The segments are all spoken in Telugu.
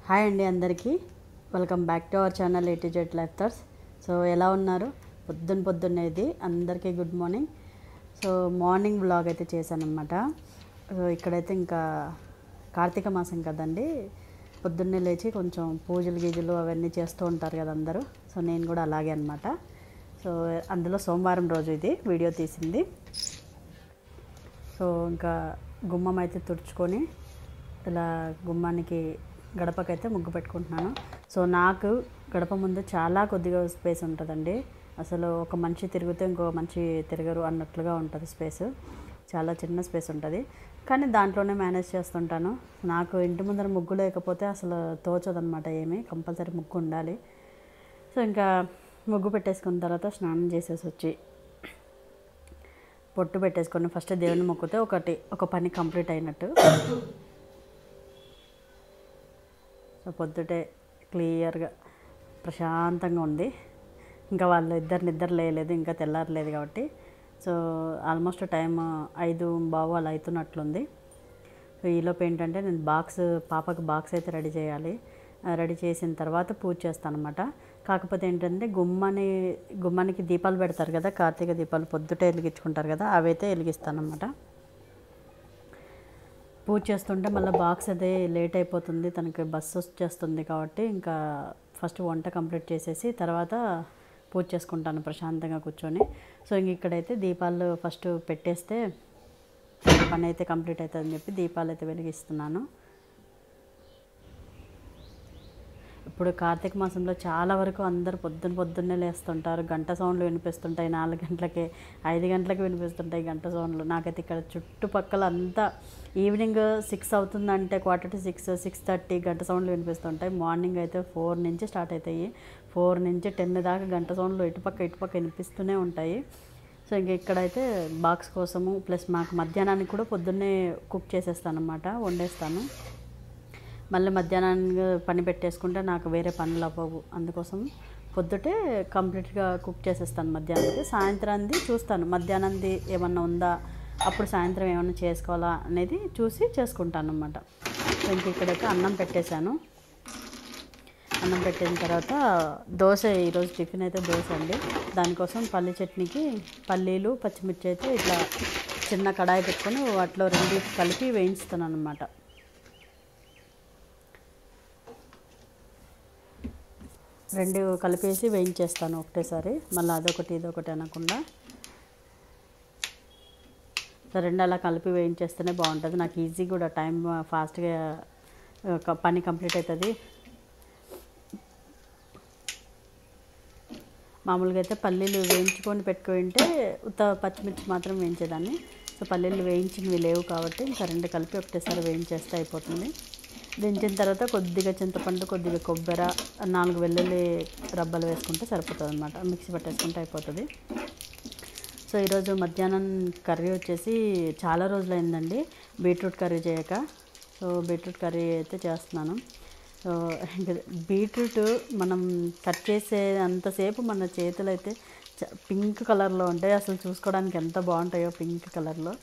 హాయ్ అండి అందరికీ welcome back to our channel A to Z Life Thoughts. So ఎలా ఉన్నారు? పొద్దున్నేది అందరికీ good morning. So morning vlog అయితే చేశాను అనమాట. సో ఇక్కడైతే ఇంకా కార్తీక మాసం కదండి, పొద్దున్నే లేచి కొంచెం పూజలు అవన్నీ చేస్తూ ఉంటారు కదా అందరూ. సో నేను కూడా అలాగే అనమాట. సో అందులో సోమవారం రోజు ఇది వీడియో తీసింది. సో ఇంకా గుమ్మం అయితే తుడుచుకొని ఇలా గుమ్మానికి గడపకైతే ముగ్గు పెట్టుకుంటున్నాను. సో నాకు గడప ముందు చాలా కొద్దిగా స్పేస్ ఉంటుందండి. అసలు ఒక మనిషి తిరిగితే ఇంకో మనిషి తిరగరు అన్నట్లుగా ఉంటుంది స్పేస్. చాలా చిన్న స్పేస్ ఉంటుంది, కానీ దాంట్లోనే మేనేజ్ చేస్తుంటాను. నాకు ఇంటి ముందర ముగ్గు లేకపోతే అసలు తోచదనమాట, ఏమీ కంపల్సరీ ముగ్గు ఉండాలి. సో ఇంకా ముగ్గు పెట్టేసుకున్న తర్వాత స్నానం చేసేసి వచ్చి పొట్టు పెట్టేసుకొని ఫస్ట్ దేవుని మొక్కితే ఒక పని కంప్లీట్ అయినట్టు. సో పొద్దుటే క్లియర్గా ప్రశాంతంగా ఉంది. ఇంకా వాళ్ళు నిద్ర లేలేదు, ఇంకా తెల్లారలేదు కాబట్టి. సో ఆల్మోస్ట్ టైం 5:15 అలా అవుతున్నట్లుంది. సో ఈలోపు ఏంటంటే నేను పాపకు బాక్స్ అయితే రెడీ చేయాలి. రెడీ చేసిన తర్వాత పూజ చేస్తాను అనమాట. కాకపోతే ఏంటంటే గుమ్మానికి దీపాలు పెడతారు కదా, కార్తీక దీపాలు పొద్దుటే వెలిగించుకుంటారు కదా, అవైతే వెలిగిస్తాను అనమాట. పూజ చేస్తుంటే మళ్ళీ బాక్స్ అదే లేట్ అయిపోతుంది, తనకి బస్సు వచ్చేస్తుంది కాబట్టి ఇంకా ఫస్ట్ వంట కంప్లీట్ చేసేసి తర్వాత పూజ చేసుకుంటాను ప్రశాంతంగా కూర్చొని. సో ఇంక ఇక్కడైతే దీపాలు ఫస్ట్ పెట్టేస్తే పని అయితే కంప్లీట్ అవుతుందని చెప్పి దీపాలు అయితే వెలిగిస్తున్నాను. ఇప్పుడు కార్తీక మాసంలో చాలా వరకు అందరూ పొద్దున్నే లేస్తుంటారు. గంట సౌండ్లు వినిపిస్తుంటాయి, 4 గంటలకే 5 గంటలకి వినిపిస్తుంటాయి గంట సౌండ్లు. నాకైతే ఇక్కడ చుట్టుపక్కల అంతా ఈవినింగ్ 6 అవుతుందంటే 5:45, 6:30 గంట సౌండ్లు వినిపిస్తుంటాయి. మార్నింగ్ అయితే 4 నుంచి స్టార్ట్ అవుతాయి. 4 నుంచి 10 దాకా గంట సౌండ్లు ఇటుపక్క వినిపిస్తూనే ఉంటాయి. సో ఇంక ఇక్కడైతే బాక్స్ కోసము ప్లస్ మాకు మధ్యాహ్నానికి కూడా పొద్దున్నే కుక్ చేసేస్తాను అన్నమాట, వండేస్తాను. మళ్ళీ మధ్యాహ్నానికి పని పెట్టేసుకుంటే నాకు వేరే పనులు అవ్వవు, అందుకోసం పొద్దుటే కంప్లీట్గా కుక్ చేసేస్తాను మధ్యాహ్నానికి. సాయంత్రానికి చూస్తాను మధ్యాహ్నంది ఏమన్నా ఉందా, అప్పుడు సాయంత్రం ఏమన్నా చేసుకోవాలా అనేది చూసి చేసుకుంటాను అన్నమాట. సో ఇంక ఇక్కడైతే అన్నం పెట్టేశాను. అన్నం పెట్టిన తర్వాత దోశ, ఈరోజు టిఫిన్ అయితే దోశ అండి. దానికోసం పల్లి చట్నీకి పల్లీలు పచ్చిమిర్చి అయితే ఇట్లా చిన్న కడాయి పెట్టుకొని వాటిలో 2 కలిపి వేయించుతున్నాను అన్నమాట. 2 కలిపేసి వేయించేస్తాను ఒకటేసారి, మళ్ళీ అదొకటి ఇదొకటి అనకుండా. 2 అలా కలిపి వేయించేస్తేనే బాగుంటుంది. నాకు ఈజీ కూడా, టైం ఫాస్ట్గా పని కంప్లీట్ అవుతుంది. మామూలుగా అయితే పల్లీలు వేయించుకొని పెట్టుకుంటే ఉత్త పచ్చిమిర్చి మాత్రం వేయించేదాన్ని. సో పల్లీలు వేయించినవి లేవు కాబట్టి ఇంకా 2 కలిపి ఒకటేసారి వేయించేస్తే అయిపోతుంది. దించిన తర్వాత కొద్దిగా చింతపండు, కొద్దిగా కొబ్బరి, 4 వెల్లుల్లి రబ్బలు వేసుకుంటే సరిపోతుంది అనమాట. మిక్సీ పట్టేసుకుంటే అయిపోతుంది. సో ఈరోజు మధ్యాహ్నం కర్రీ వచ్చేసి చాలా రోజులైందండి బీట్రూట్ కర్రీ చేయక. సో బీట్రూట్ కర్రీ అయితే చేస్తున్నాను. సో బీట్రూట్ మనం కట్ చేసే అంతసేపు మన చేతులు అయితే పింక్ కలర్లో ఉంటాయి. అసలు చూసుకోవడానికి ఎంత బాగుంటాయో పింక్ కలర్లో.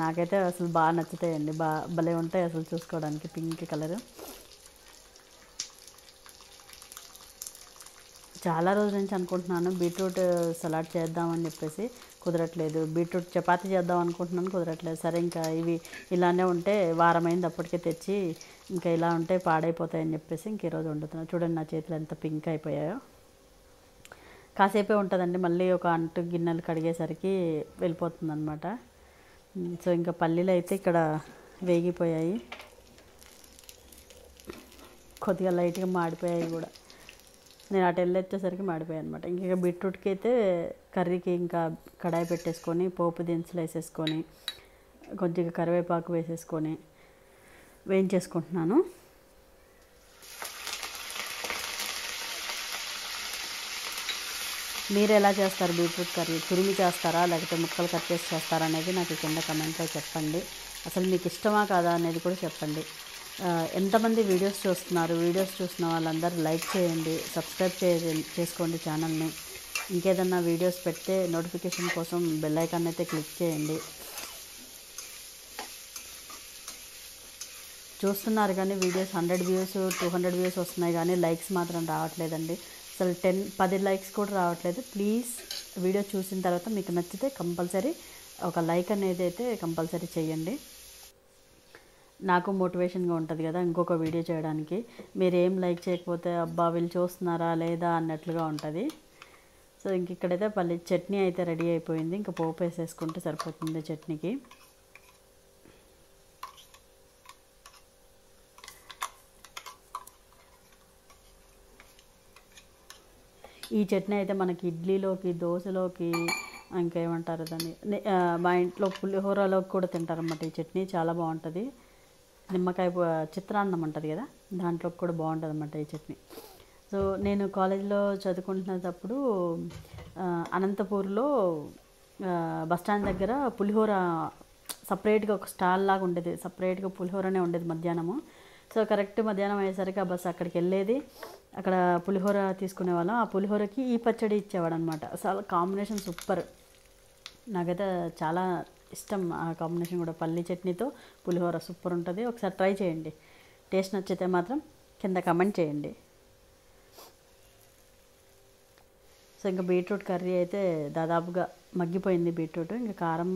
నాకైతే అసలు బాగా నచ్చుతాయండి, భలే ఉంటాయి అసలు చూసుకోవడానికి పింక్ కలర్. చాలా రోజుల నుంచి అనుకుంటున్నాను బీట్రూట్ సలాడ్ చేద్దామని చెప్పేసి, కుదరట్లేదు. బీట్రూట్ చపాతీ చేద్దాం అనుకుంటున్నాను, కుదరట్లేదు. సరే ఇంకా ఇవి ఇలానే ఉంటే వారమైంది అప్పటికే తెచ్చి, ఇంకా ఇలా ఉంటే పాడైపోతాయని చెప్పేసి ఇంక ఈరోజు వండుతున్నాను. చూడండి నా చేతులు ఎంత పింక్ అయిపోయాయో. కాసేపే ఉంటుందండి, మళ్ళీ ఒక అంటు గిన్నెలు కడిగేసరికి వెళ్ళిపోతుంది అనమాట. సో ఇంకా పల్లీలు అయితే ఇక్కడ వేగిపోయాయి, కొద్దిగా లైట్గా మాడిపోయాయి కూడా. నేను అటు వెళ్ళొచ్చేసరికి మాడిపోయాయి అనమాట. ఇంకా బీట్రూట్కి అయితే కర్రీకి ఇంకా కడాయి పెట్టేసుకొని పోపు దినుసులు వేసేసుకొని కొద్దిగా కరివేపాకు వేసేసుకొని వేయించేసుకుంటున్నాను. మీరు ఎలా చేస్తారు బీట్రూట్ కర్రీ? తురిమి చేస్తారా లేకపోతే ముక్కలు కట్ చేసి చేస్తారా అనేది నాకు కింద కమెంట్లో చెప్పండి. అసలు మీకు ఇష్టమా కాదా అనేది కూడా చెప్పండి. ఎంతమంది వీడియోస్ చూస్తున్నారు? వీడియోస్ చూసిన వాళ్ళందరూ లైక్ చేయండి, సబ్స్క్రైబ్ చేసుకోండి ఛానల్ని. ఇంకేదన్నా వీడియోస్ పెడితే నోటిఫికేషన్ కోసం బెల్ ఐకాన్ అయితే క్లిక్ చేయండి. చూస్తున్నారు కానీ వీడియోస్ 100 వ్యూస్ 200 వ్యూస్ వస్తున్నాయి కానీ లైక్స్ మాత్రం రావట్లేదండి. అసలు 10 లైక్స్ కూడా రావట్లేదు. ప్లీజ్ వీడియో చూసిన తర్వాత మీకు నచ్చితే కంపల్సరీ ఒక లైక్ అనేది అయితే కంపల్సరీ చేయండి. నాకు మోటివేషన్గా ఉంటుంది కదా ఇంకొక వీడియో చేయడానికి. మీరు ఏం లైక్ చేయకపోతే అబ్బా వీళ్ళు చూస్తున్నారా లేదా అన్నట్లుగా ఉంటుంది. సో ఇంక ఇక్కడైతే పల్లి చట్నీ అయితే రెడీ అయిపోయింది. ఇంకా పోపు వేసేసుకుంటే సరిపోతుంది చట్నీకి. ఈ చట్నీ అయితే మనకి ఇడ్లీలోకి, దోశలోకి, ఇంకేమంటారు దాన్ని, మా ఇంట్లో పులిహోరలోకి కూడా తింటారన్నమాట. ఈ చట్నీ చాలా బాగుంటుంది. నిమ్మకాయ చిత్రాన్నం ఉంటుంది కదా దాంట్లోకి కూడా బాగుంటుంది అన్నమాట ఈ చట్నీ. సో నేను కాలేజీలో చదువుకుంటున్నప్పుడు అనంతపూర్లో బస్టాండ్ దగ్గర పులిహోర సపరేట్గా ఒక స్టాల్ లాగా ఉండేది. సపరేట్గా పులిహోరనే ఉండేది మధ్యాహ్నము. సో కరెక్ట్ మధ్యాహ్నం అయ్యేసరికి ఆ బస్సు అక్కడికి వెళ్ళేది. అక్కడ పులిహోర తీసుకునే వాళ్ళం. ఆ పులిహోరకి ఈ పచ్చడి ఇచ్చేవాడు అనమాట. అసలు కాంబినేషన్ సూపర్. నాకైతే చాలా ఇష్టం ఆ కాంబినేషన్ కూడా. పల్లీ చట్నీతో పులిహోర సూపర్ ఉంటుంది. ఒకసారి ట్రై చేయండి. టేస్ట్ నచ్చితే మాత్రం కింద కమెంట్ చేయండి. సో ఇంకా బీట్రూట్ కర్రీ అయితే దాదాపుగా మగ్గిపోయింది బీట్రూట్. ఇంకా కారం,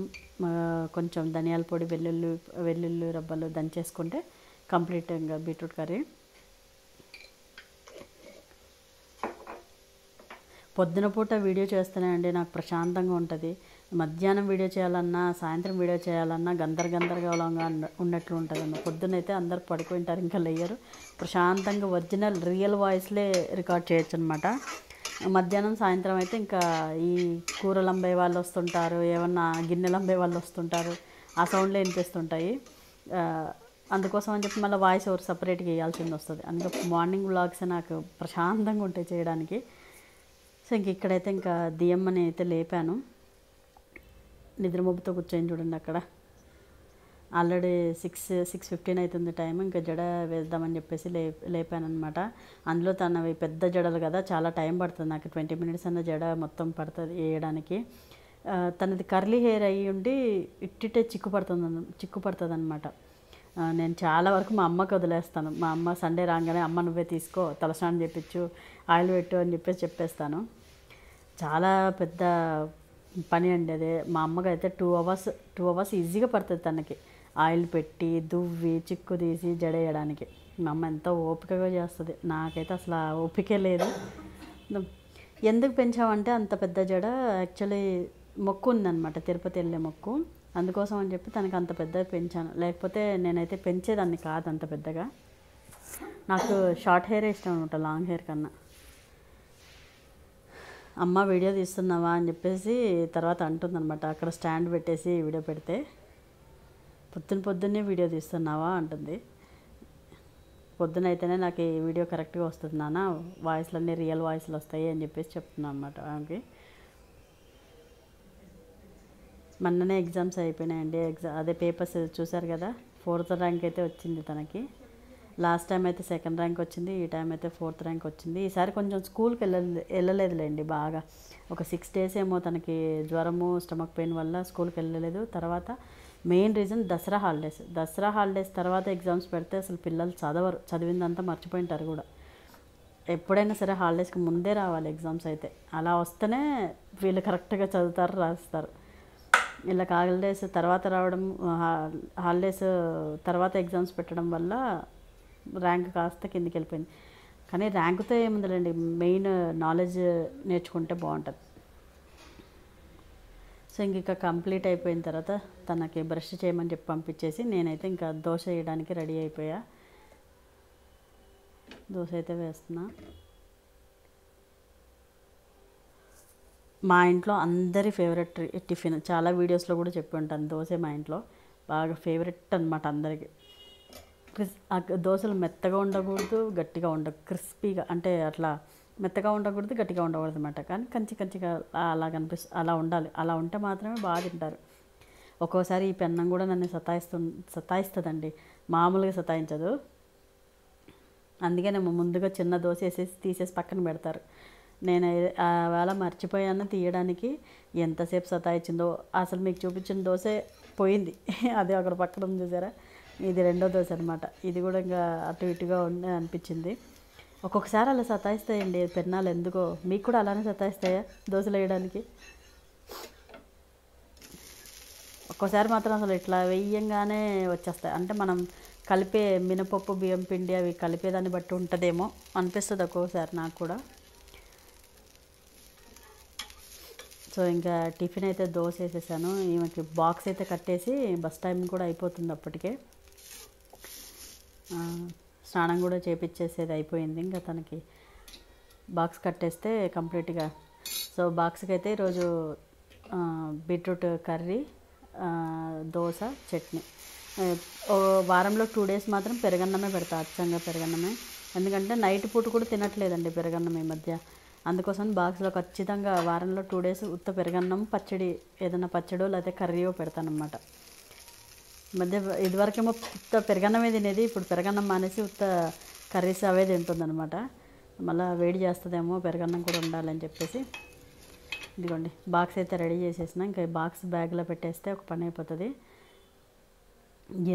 కొంచెం ధనియాల పొడి, వెల్లుల్లి రబ్బలు దంచేసుకుంటే కంప్లీట్ ఇంకా బీట్రూట్ కర్రీ. పొద్దున పూట వీడియో చేస్తేనే నాకు ప్రశాంతంగా ఉంటుంది. మధ్యాహ్నం వీడియో చేయాలన్నా, సాయంత్రం వీడియో చేయాలన్నా గందరగోళంగా ఉన్నట్లు ఉంటుంది అన్న. పొద్దునైతే అందరు పడుకుంటారు, ఇంకా లేయరు. ప్రశాంతంగా ఒరిజినల్ రియల్ వాయిస్లే రికార్డ్ చేయొచ్చు అనమాట. మధ్యాహ్నం సాయంత్రం అయితే ఇంకా ఈ కూరలు అమ్మే వాళ్ళు వస్తుంటారు, ఏమన్నా గిన్నెలు అమ్మే వాళ్ళు వస్తుంటారు, ఆ సౌండ్లే వినిపిస్తుంటాయి. అందుకోసం అని చెప్పి మళ్ళీ వాయిస్ ఓవర్ సపరేట్గా వేయాల్సింది వస్తుంది. అందుకే మార్నింగ్ వ్లాగ్స్ నాకు ప్రశాంతంగా ఉంటాయి చేయడానికి. సో ఇంక ఇక్కడైతే ఇంకా దియమ్మని అయితే లేపాను. నిద్రమబ్బుతో కూర్చొని చూడండి అక్కడ. ఆల్రెడీ 6:15 అవుతుంది టైం. ఇంకా జడ వేద్దామని చెప్పేసి లేపాను అనమాట. అందులో తనవి పెద్ద జడలు కదా, చాలా టైం పడుతుంది. నాకు 20 మినిట్స్ అన్న జడ మొత్తం పడుతుంది వేయడానికి. తనది కర్లీ హెయిర్ అయ్యి ఉండి ఇట్టిటే చిక్కు పడుతుంది అనమాట. నేను చాలా వరకు మా అమ్మకి వదిలేస్తాను. మా అమ్మ సండే రాగానే అమ్మ నువ్వే తీసుకో, తలస్నానం చేయించు, ఆయిల్ పెట్టు అని చెప్పేస్తాను. చాలా పెద్ద పని అండి అదే. మా అమ్మకి అయితే 2 అవర్స్ ఈజీగా పడుతుంది తనకి ఆయిల్ పెట్టి దువ్వి చిక్కు తీసి జడేయడానికి. మా అమ్మ ఎంతో ఓపికగా చేస్తుంది. నాకైతే అసలు ఆ ఓపికే లేదు. ఎందుకు పెంచామంటే అంత పెద్ద జడ యాక్చువల్లీ మొక్కు ఉందన్నమాట, తిరుపతి వెళ్ళే మొక్కు. అందుకోసం అని చెప్పి తనకి అంత పెద్దగా పెంచాను. లేకపోతే నేనైతే పెంచేదాన్ని కాదు అంత పెద్దగా. నాకు షార్ట్ హెయిర్ ఇష్టం అనమాట, లాంగ్ హెయిర్ కన్నా. అమ్మ వీడియో తీస్తున్నావా అని చెప్పేసి తర్వాత అంటుందన్నమాట. అక్కడ స్టాండ్ పెట్టేసి వీడియో పెడితే పొద్దున్నే వీడియో తీస్తున్నావా అంటుంది. పొద్దునైతేనే నాకు ఈ వీడియో కరెక్ట్గా వస్తుంది నాన్న, వాయిస్లన్నీ రియల్ వాయిస్లు వస్తాయి అని చెప్పేసి చెప్తున్నాను అనమాట ఆమెకి. మొన్ననే ఎగ్జామ్స్ అయిపోయినాయండి. అదే పేపర్స్ చూశారు కదా. 4th ర్యాంక్ అయితే వచ్చింది తనకి. లాస్ట్ టైం అయితే 2nd ర్యాంక్ వచ్చింది, ఈ టైం అయితే 4th ర్యాంక్ వచ్చింది. ఈసారి కొంచెం స్కూల్కి వెళ్ళలేదులేండి. బాగా ఒక 6 days ఏమో తనకి జ్వరము, స్టమక్ పెయిన్ వల్ల స్కూల్కి వెళ్ళలేదు. తర్వాత మెయిన్ రీజన్ దసరా హాలిడేస్ తర్వాత ఎగ్జామ్స్ పెడితే అసలు పిల్లలు చదివిందంతా మర్చిపోయింటారు కూడా. ఎప్పుడైనా సరే హాలిడేస్కి ముందే రావాలి ఎగ్జామ్స్ అయితే. అలా వస్తేనే వీళ్ళు కరెక్ట్గా చదువుతారు, రాస్తారు. ఇలా హాలిడేస్ తర్వాత రావడం, హాలిడేస్ తర్వాత ఎగ్జామ్స్ పెట్టడం వల్ల ర్యాంక్ కాస్త కిందికి వెళ్ళిపోయింది. కానీ ర్యాంకుతో ఏముందండి, మెయిన్ నాలెడ్జ్ నేర్చుకుంటే బాగుంటుంది. సో ఇంక కంప్లీట్ అయిపోయిన తర్వాత తనకి బ్రష్ చేయమని చెప్పి పంపించేసి నేనైతే ఇంకా దోశ వేయడానికి రెడీ అయిపోయా. దోశ అయితే వేస్తున్నా. మా ఇంట్లో అందరి ఫేవరెట్ టిఫిన్, చాలా వీడియోస్లో కూడా చెప్పి ఉంటాను. దోశ మా ఇంట్లో బాగా ఫేవరెట్ అనమాట అందరికీ. దోశలు మెత్తగా ఉండకూడదు, గట్టిగా క్రిస్పీగా, అంటే అట్లా మెత్తగా ఉండకూడదు, గట్టిగా ఉండకూడదు అనమాట. కానీ కంచిగా అలా ఉండాలి. అలా ఉంటే మాత్రమే బాగా తింటారు. ఒక్కోసారి ఈ పెన్నం కూడా నన్ను సతాయిస్తుందండి, మామూలుగా సతాయించదు. అందుకే నేను ముందుగా చిన్న దోశ తీసేసి పక్కన పెడతారు. నేను వేళ మర్చిపోయాను తీయడానికి. ఎంతసేపు సతాయించిందో. అసలు మీకు చూపించిన దోశ పోయింది, అదే అక్కడ పక్కన ఉంది చూసారా, ఇది రెండో దోశ అనమాట. ఇది కూడా ఇంకా అటు ఇటుగా ఉండే అనిపించింది. ఒక్కొక్కసారి అలా సతాయిస్తాయండి పెన్నాలు, ఎందుకో మీకు కూడా అలానే సతాయిస్తాయా దోశలు వేయడానికి? ఒక్కోసారి మాత్రం అసలు ఇట్లా వేయంగానే వచ్చేస్తాయి. అంటే మనం కలిపే మినపప్పు బియ్యం పిండి అవి కలిపేదాన్ని బట్టి ఉంటుందేమో అనిపిస్తుంది ఒక్కోసారి నాకు కూడా. సో ఇంకా టిఫిన్ అయితే దోశ వేసేసాను. ఈమెకి బాక్స్ అయితే కట్టేసి బస్ టైం కూడా అయిపోతుంది అప్పటికే. స్నానం కూడా చేపించేసేది అయిపోయింది. ఇంకా తనకి బాక్స్ కట్టేస్తే కంప్లీట్గా. సో బాక్స్కి అయితే ఈరోజు బీట్రూట్ కర్రీ, దోశ, చట్నీ. వారంలో 2 days మాత్రం పెరగన్నమే పెడతా, అచ్చంగా పెరగన్నమే. ఎందుకంటే నైట్ పూట కూడా తినట్లేదండి పెరగన్నం ఈ మధ్య. అందుకోసం బాక్స్లో ఖచ్చితంగా వారంలో 2 days ఉత్త పెరగన్నం, పచ్చడి, ఏదైనా పచ్చడో లేకపోతే కర్రీయో పెడతానమాట. మధ్య ఇదివరకేమో ఉత్త పెరగన్నమే తినేది, ఇప్పుడు పెరగన్నం మానేసి ఉత్త కర్రీస్ అవే తింటుందనమాట. మళ్ళీ వేడి చేస్తుందేమో, పెరగన్నం కూడా ఉండాలని చెప్పేసి. ఇదిగోండి బాక్స్ అయితే రెడీ చేసేసిన. ఇంకా బాక్స్ బ్యాగ్లో పెట్టేస్తే ఒక పని అయిపోతుంది.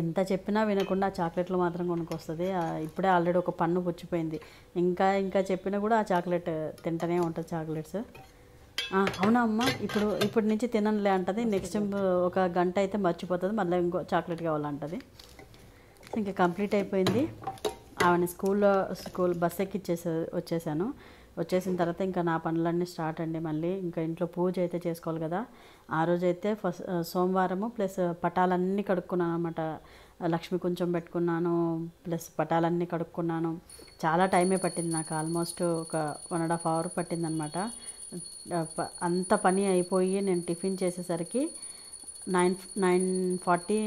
ఎంత చెప్పినా వినకుండా చాక్లెట్లు మాత్రం కొనుక్కొస్తుంది. ఇప్పుడే ఆల్రెడీ ఒక పన్ను పుచ్చిపోయింది. ఇంకా ఇంకా చెప్పినా కూడా ఆ చాక్లెట్ తింటూనే ఉంటుంది చాక్లెట్స్. అవునా అమ్మ, ఇప్పుడు నుంచి తిననులే అంటుంది. నెక్స్ట్ ఒక గంట అయితే మర్చిపోతుంది, మళ్ళీ ఇంకో చాక్లెట్ కావాలంటుంది. ఇంకా కంప్లీట్ అయిపోయింది. ఆమెను స్కూల్ బస్ వచ్చేసాను. వచ్చేసిన తర్వాత ఇంకా నా పనులన్నీ స్టార్ట్ అండి. మళ్ళీ ఇంకా ఇంట్లో పూజ అయితే చేసుకోవాలి కదా. ఆ రోజైతే సోమవారము ప్లస్ పటాలన్నీ కడుక్కున్నాను అనమాట. లక్ష్మి కొంచెం పెట్టుకున్నాను, ప్లస్ పటాలన్నీ కడుక్కున్నాను. చాలా టైమే పట్టింది నాకు, ఆల్మోస్ట్ ఒక 1.5 hour పట్టిందనమాట. అంత పని అయిపోయి నేను టిఫిన్ చేసేసరికి 9:40,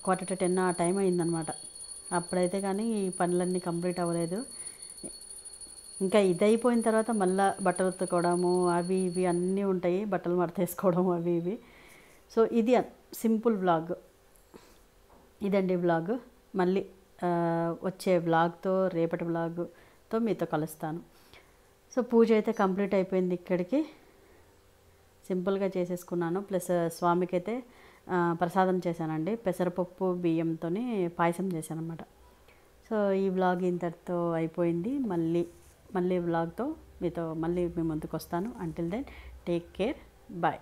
9:45 ఆ టైం అయిందనమాట. అప్పుడైతే కానీ ఈ పనులన్నీ కంప్లీట్ అవ్వలేదు. ఇంకా ఇది అయిపోయిన తర్వాత మళ్ళీ బట్టలు ఉతుకోవడము అవి ఇవి అన్నీ ఉంటాయి, బట్టలు మడతేసుకోవడం అవి ఇవి. సో ఇది సింపుల్ వ్లాగ్. ఇదండి వ్లాగ్. మళ్ళీ వచ్చే వ్లాగ్తో, రేపటి వ్లాగ్తో మీతో కలుస్తాను. సో పూజ అయితే కంప్లీట్ అయిపోయింది. ఇక్కడికి సింపుల్గా చేసేసుకున్నాను. ప్లస్ స్వామికి అయితే ప్రసాదం చేశానండి. పెసరపప్పు బియ్యంతో పాయసం చేశాను అనమాట. సో ఈ వ్లాగ్ ఇంతటితో అయిపోయింది. మళ్ళీ వ్లాగ్తో మీతో మళ్ళీ మీ ముందుకు వస్తాను. Until then take care, bye.